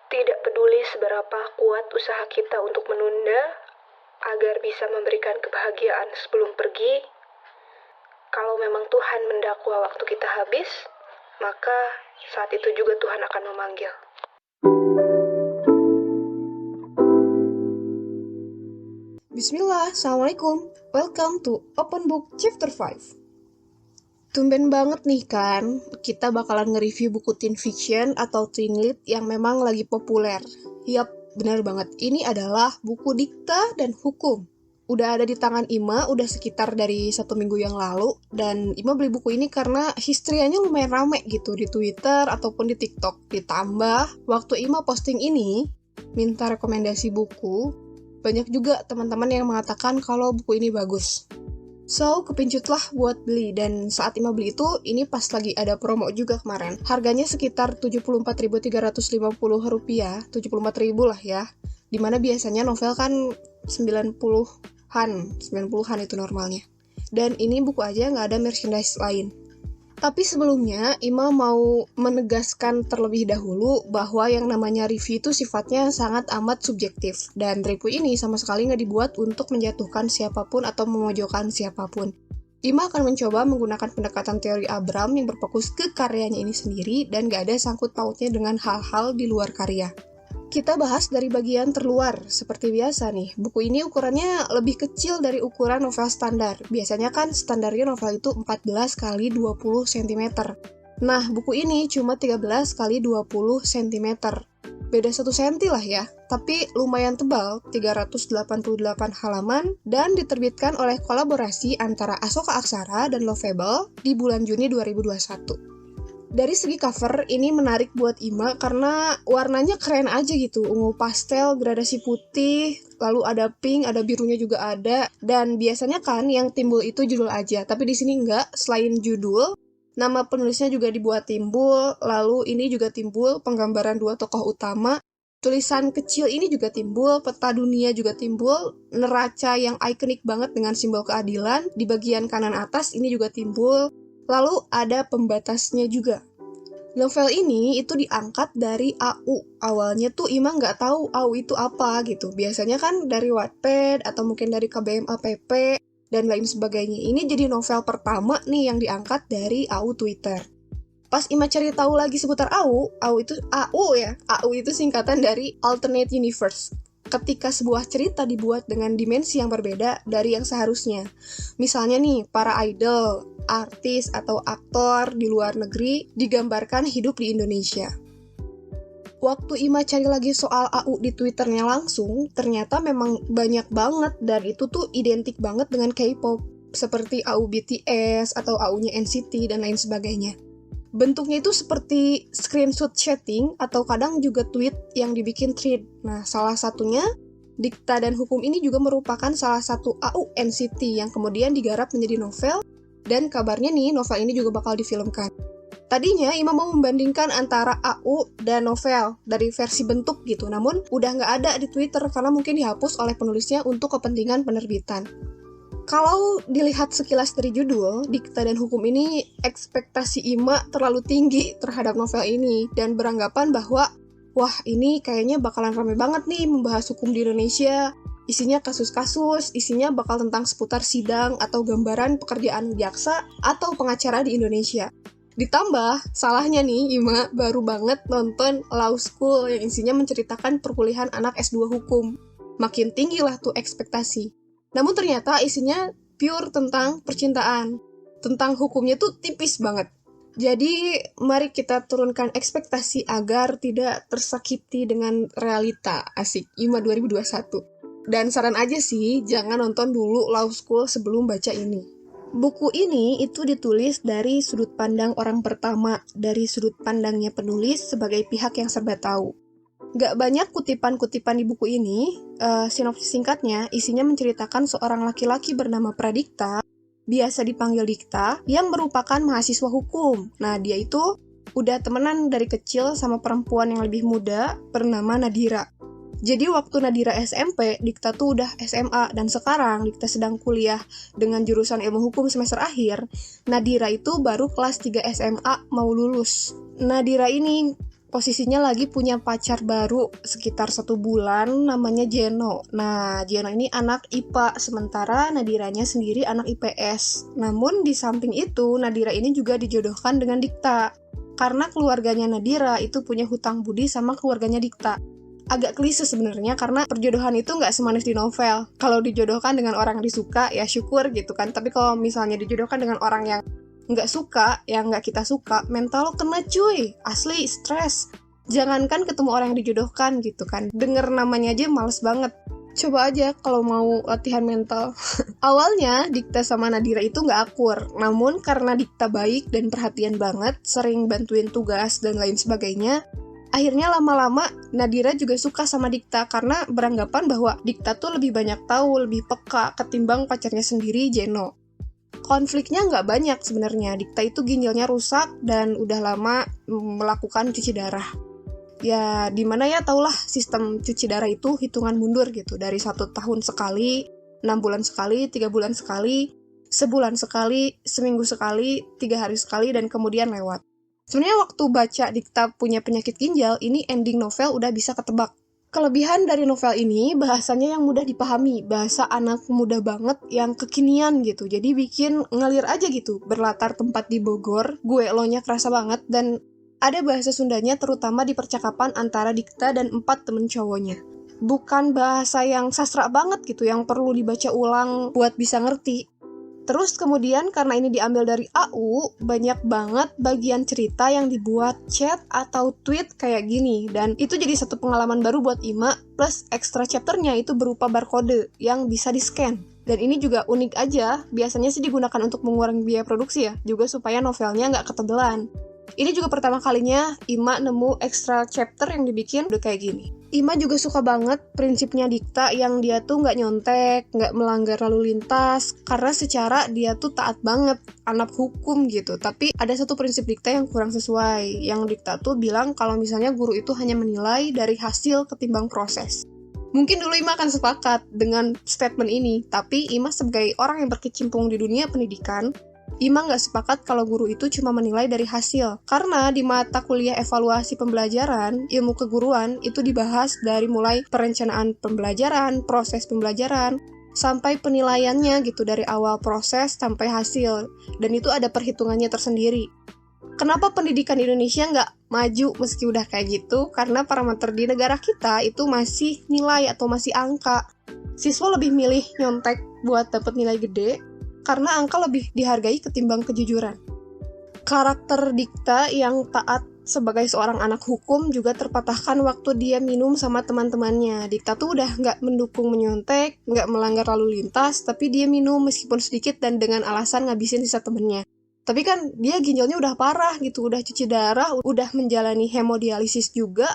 Tidak peduli seberapa kuat usaha kita untuk menunda agar bisa memberikan kebahagiaan sebelum pergi, kalau memang Tuhan mendakwa waktu kita habis, maka saat itu juga Tuhan akan memanggil. Bismillah, Assalamualaikum. Welcome to Open Book Chapter 5. Tumben banget nih kan, kita bakalan nge-review buku teen fiction atau teen lit yang memang lagi populer. Yap, benar banget. Ini adalah buku Dikta dan Hukum. Udah ada di tangan Ima, udah sekitar dari 1 minggu yang lalu. Dan Ima beli buku ini karena historianya lumayan rame gitu di Twitter ataupun di TikTok. Ditambah, waktu Ima posting ini, minta rekomendasi buku, banyak juga teman-teman yang mengatakan kalau buku ini bagus. So, kepincut buat beli. Dan saat Ima beli itu, ini pas lagi ada promo juga kemarin. Harganya sekitar Rp74.350, 74.000 lah ya. Dimana biasanya novel kan 90-an itu normalnya. Dan ini buku aja nggak ada merchandise lain. Tapi sebelumnya, Ima mau menegaskan terlebih dahulu bahwa yang namanya review itu sifatnya sangat amat subjektif. Dan review ini sama sekali nggak dibuat untuk menjatuhkan siapapun atau memojokkan siapapun. Ima akan mencoba menggunakan pendekatan teori Abram yang berfokus ke karyanya ini sendiri dan nggak ada sangkut pautnya dengan hal-hal di luar karya. Kita bahas dari bagian terluar, seperti biasa nih. Buku ini ukurannya lebih kecil dari ukuran novel standar. Biasanya kan standarnya novel itu 14 x 20 cm. Nah, buku ini cuma 13 x 20 cm. Beda 1 cm lah ya, tapi lumayan tebal, 388 halaman, dan diterbitkan oleh kolaborasi antara Asoka Aksara dan Lovable di bulan Juni 2021. Dari segi cover, ini menarik buat Ima karena warnanya keren aja gitu. Ungu pastel, gradasi putih, lalu ada pink, ada birunya juga ada. Dan biasanya kan yang timbul itu judul aja, tapi di sini enggak. Selain judul, nama penulisnya juga dibuat timbul, lalu ini juga timbul penggambaran 2 tokoh utama. Tulisan kecil ini juga timbul, peta dunia juga timbul, neraca yang ikonik banget dengan simbol keadilan. Di bagian kanan atas ini juga timbul. Lalu ada pembatasnya juga. Novel ini itu diangkat dari AU. Awalnya tuh Ima nggak tahu AU itu apa gitu. Biasanya kan dari Wattpad atau mungkin dari KBM APP dan lain sebagainya. Ini jadi novel pertama nih yang diangkat dari AU Twitter. Pas Ima cari tahu lagi seputar AU itu AU ya. AU itu singkatan dari Alternate Universe. Ketika sebuah cerita dibuat dengan dimensi yang berbeda dari yang seharusnya. Misalnya nih, para idol, artis, atau aktor di luar negeri digambarkan hidup di Indonesia. Waktu Ima cari lagi soal AU di Twitternya langsung, ternyata memang banyak banget dan itu tuh identik banget dengan K-pop. Seperti AU BTS atau AU-nya NCT dan lain sebagainya. Bentuknya itu seperti screenshot chatting atau kadang juga tweet yang dibikin thread. Nah, salah satunya, Dikta dan Hukum ini juga merupakan salah satu AU NCT yang kemudian digarap menjadi novel dan kabarnya nih novel ini juga bakal difilmkan. Tadinya Ima mau membandingkan antara AU dan novel dari versi bentuk gitu, namun udah nggak ada di Twitter karena mungkin dihapus oleh penulisnya untuk kepentingan penerbitan. Kalau dilihat sekilas dari judul, Dikta dan Hukum ini ekspektasi Ima terlalu tinggi terhadap novel ini dan beranggapan bahwa wah ini kayaknya bakalan rame banget nih membahas hukum di Indonesia. Isinya kasus-kasus, isinya bakal tentang seputar sidang atau gambaran pekerjaan jaksa atau pengacara di Indonesia. Ditambah, salahnya nih Ima baru banget nonton Law School yang isinya menceritakan perkuliahan anak S2 hukum. Makin tinggi lah tuh ekspektasi. Namun ternyata isinya pure tentang percintaan. Tentang hukumnya tuh tipis banget. Jadi mari kita turunkan ekspektasi agar tidak tersakiti dengan realita. Asik, Ima 2021. Dan saran aja sih, jangan nonton dulu Law School sebelum baca ini. Buku ini itu ditulis dari sudut pandang orang pertama, dari sudut pandangnya penulis sebagai pihak yang serba tahu. Gak banyak kutipan-kutipan di buku ini, sinopsis singkatnya isinya menceritakan seorang laki-laki bernama Pradikta, biasa dipanggil Dikta, yang merupakan mahasiswa hukum. Nah, dia itu udah temenan dari kecil sama perempuan yang lebih muda bernama Nadira. Jadi waktu Nadira SMP, Dikta tuh udah SMA, dan sekarang Dikta sedang kuliah dengan jurusan ilmu hukum semester akhir. Nadira itu baru kelas 3 SMA mau lulus. Nadira ini posisinya lagi punya pacar baru sekitar 1 bulan, namanya Jeno. Nah, Jeno ini anak IPA, sementara Nadiranya sendiri anak IPS. Namun di samping itu, Nadira ini juga dijodohkan dengan Dikta. Karena keluarganya Nadira itu punya hutang budi sama keluarganya Dikta. Agak klise sebenarnya karena perjodohan itu nggak semanis di novel. Kalau dijodohkan dengan orang yang disuka, ya syukur gitu kan. Tapi kalau misalnya dijodohkan dengan orang yang nggak suka, yang nggak kita suka, mental lo kena cuy, asli stres. Jangankan ketemu orang yang dijodohkan gitu kan, denger namanya aja males banget. Coba aja kalau mau latihan mental. Awalnya Dikta sama Nadira itu nggak akur, namun karena Dikta baik dan perhatian banget, sering bantuin tugas dan lain sebagainya, akhirnya lama-lama Nadira juga suka sama Dikta karena beranggapan bahwa Dikta tuh lebih banyak tahu, lebih peka ketimbang pacarnya sendiri, Jeno. Konfliknya nggak banyak sebenarnya. Dikta itu ginjalnya rusak dan udah lama melakukan cuci darah. Ya, dimana ya taulah sistem cuci darah itu hitungan mundur gitu. Dari 1 tahun sekali, 6 bulan sekali, 3 bulan sekali, sebulan sekali, seminggu sekali, 3 hari sekali, dan kemudian lewat. Sebenarnya waktu baca Dikta punya penyakit ginjal, ini ending novel udah bisa ketebak. Kelebihan dari novel ini, bahasanya yang mudah dipahami, bahasa anak muda banget yang kekinian gitu, jadi bikin ngalir aja gitu, berlatar tempat di Bogor, gue lo-nya kerasa banget, dan ada bahasa Sundanya terutama di percakapan antara Dikta dan 4 temen cowoknya. Bukan bahasa yang sastra banget gitu, yang perlu dibaca ulang buat bisa ngerti. Terus kemudian karena ini diambil dari AU, banyak banget bagian cerita yang dibuat chat atau tweet kayak gini. Dan itu jadi satu pengalaman baru buat Ima, plus extra chapternya itu berupa barcode yang bisa di-scan. Dan ini juga unik aja, biasanya sih digunakan untuk mengurangi biaya produksi ya, juga supaya novelnya nggak ketebelan. Ini juga pertama kalinya Ima nemu extra chapter yang dibikin udah kayak gini. Ima juga suka banget prinsipnya Dikta yang dia tuh nggak nyontek, nggak melanggar lalu lintas, karena secara dia tuh taat banget, anak hukum gitu. Tapi ada satu prinsip Dikta yang kurang sesuai, yang Dikta tuh bilang kalau misalnya guru itu hanya menilai dari hasil ketimbang proses. Mungkin dulu Ima akan sepakat dengan statement ini, tapi Ima sebagai orang yang berkecimpung di dunia pendidikan, Ima nggak sepakat kalau guru itu cuma menilai dari hasil. Karena di mata kuliah evaluasi pembelajaran, ilmu keguruan itu dibahas dari mulai perencanaan pembelajaran, proses pembelajaran, sampai penilaiannya gitu dari awal proses sampai hasil. Dan itu ada perhitungannya tersendiri. Kenapa pendidikan di Indonesia nggak maju meski udah kayak gitu? Karena parameter di negara kita itu masih nilai atau masih angka. Siswa lebih milih nyontek buat dapat nilai gede, karena angka lebih dihargai ketimbang kejujuran. Karakter Dikta yang taat sebagai seorang anak hukum juga terpatahkan waktu dia minum sama teman-temannya. Dikta tuh udah nggak mendukung menyontek, nggak melanggar lalu lintas, tapi dia minum meskipun sedikit dan dengan alasan ngabisin sisa temennya. Tapi kan dia ginjalnya udah parah gitu, udah cuci darah, udah menjalani hemodialisis juga.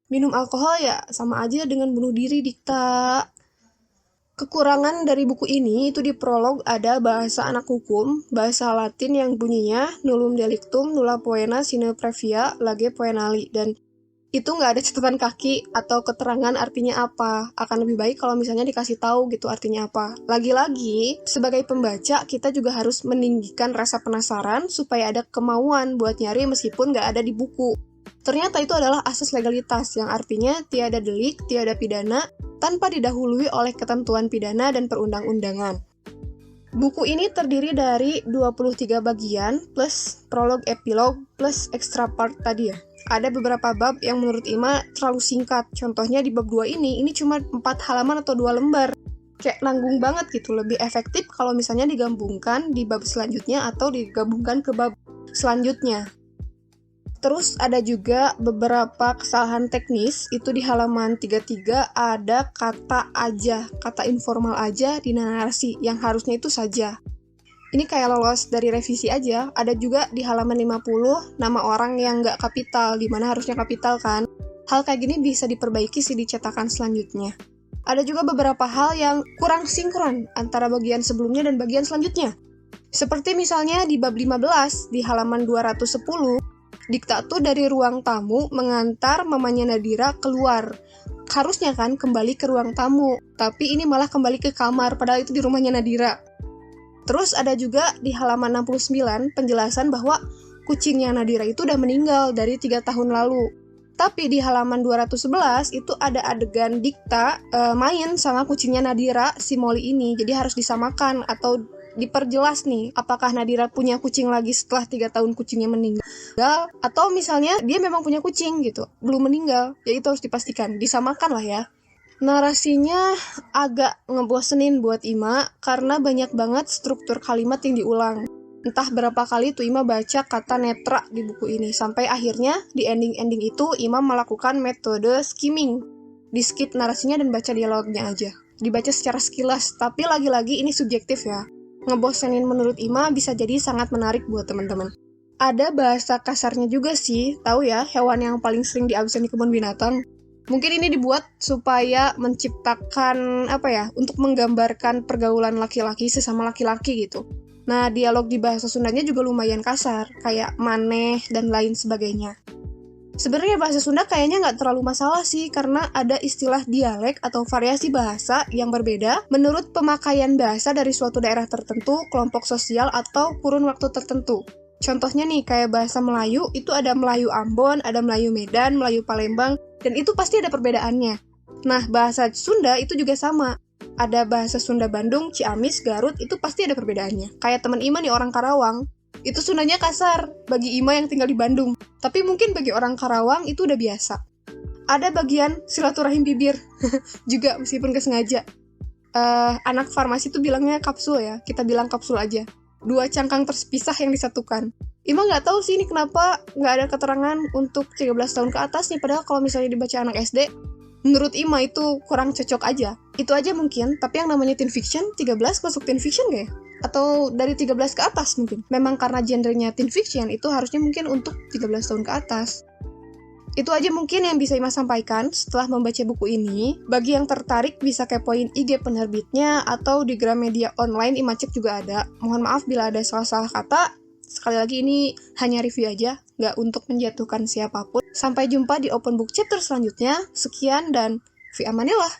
Minum alkohol ya sama aja dengan bunuh diri, Dikta. Kekurangan dari buku ini itu di prolog ada bahasa anak hukum, bahasa Latin yang bunyinya nullum delictum nulla poena sine previa lege poenali, dan itu nggak ada catatan kaki atau keterangan artinya apa. Akan lebih baik kalau misalnya dikasih tahu gitu artinya apa. Lagi-lagi, sebagai pembaca kita juga harus meninggikan rasa penasaran supaya ada kemauan buat nyari meskipun nggak ada di buku. Ternyata itu adalah asas legalitas, yang artinya tiada delik, tiada pidana, tanpa didahului oleh ketentuan pidana dan perundang-undangan. Buku ini terdiri dari 23 bagian, plus prolog epilog, plus extra part tadi ya. Ada beberapa bab yang menurut Ima terlalu singkat. Contohnya di bab 2 ini cuma 4 halaman atau 2 lembar. Kayak nanggung banget gitu, lebih efektif kalau misalnya digabungkan di bab selanjutnya atau digabungkan ke bab selanjutnya. Terus ada juga beberapa kesalahan teknis, itu di halaman 33 ada kata aja, kata informal aja di narasi, yang harusnya itu saja. Ini kayak lolos dari revisi aja. Ada juga di halaman 50, nama orang yang nggak kapital, dimana harusnya kapital kan. Hal kayak gini bisa diperbaiki sih di cetakan selanjutnya. Ada juga beberapa hal yang kurang sinkron antara bagian sebelumnya dan bagian selanjutnya. Seperti misalnya di bab 15, di halaman 210, Dikta tuh dari ruang tamu mengantar mamanya Nadira keluar. Harusnya kan kembali ke ruang tamu, tapi ini malah kembali ke kamar, padahal itu di rumahnya Nadira. Terus ada juga di halaman 69 penjelasan bahwa kucingnya Nadira itu udah meninggal dari 3 tahun lalu. Tapi di halaman 211 itu ada adegan Dikta main sama kucingnya Nadira, si Molly ini. Jadi harus disamakan atau diperjelas nih, apakah Nadira punya kucing lagi setelah 3 tahun kucingnya meninggal, atau misalnya dia memang punya kucing gitu, belum meninggal. Ya itu harus dipastikan, disamakan lah ya. Narasinya agak ngebosenin buat Ima karena banyak banget struktur kalimat yang diulang. Entah berapa kali tuh Ima baca kata netra di buku ini, sampai akhirnya di ending-ending itu Ima melakukan metode skimming. Di-skip narasinya dan baca dialognya aja. Dibaca secara sekilas, tapi lagi-lagi ini subjektif ya. Ngebosenin menurut Ima bisa jadi sangat menarik buat teman-teman. Ada bahasa kasarnya juga sih, tahu ya, hewan yang paling sering diabsen di kebun binatang. Mungkin ini dibuat supaya menciptakan, untuk menggambarkan pergaulan laki-laki sesama laki-laki gitu. Nah, dialog di bahasa Sundanya juga lumayan kasar, kayak maneh dan lain sebagainya. Sebenarnya bahasa Sunda kayaknya nggak terlalu masalah sih, karena ada istilah dialek atau variasi bahasa yang berbeda menurut pemakaian bahasa dari suatu daerah tertentu, kelompok sosial, atau kurun waktu tertentu. Contohnya nih, kayak bahasa Melayu, itu ada Melayu Ambon, ada Melayu Medan, Melayu Palembang, dan itu pasti ada perbedaannya. Nah, bahasa Sunda itu juga sama. Ada bahasa Sunda Bandung, Ciamis, Garut, itu pasti ada perbedaannya. Kayak teman Ima nih, orang Karawang, itu Sundanya kasar bagi Ima yang tinggal di Bandung. Tapi mungkin bagi orang Karawang itu udah biasa. Ada bagian silaturahim bibir, juga meskipun kesengaja. Anak farmasi tuh bilangnya kapsul ya, kita bilang kapsul aja. 2 cangkang terpisah yang disatukan. Ima nggak tahu sih ini kenapa nggak ada keterangan untuk 13 tahun ke atas nih, padahal kalau misalnya dibaca anak SD, menurut Ima itu kurang cocok aja. Itu aja mungkin, tapi yang namanya teen fiction, 13 masuk teen fiction gak ya? Atau dari 13 ke atas mungkin? Memang karena genrenya teen fiction, itu harusnya mungkin untuk 13 tahun ke atas. Itu aja mungkin yang bisa Ima sampaikan setelah membaca buku ini. Bagi yang tertarik bisa kepoin IG penerbitnya, atau di Gramedia online Ima cek juga ada. Mohon maaf bila ada salah-salah kata. Sekali lagi ini hanya review aja, nggak untuk menjatuhkan siapapun. Sampai jumpa di open book chapter selanjutnya. Sekian dan fi amanillah.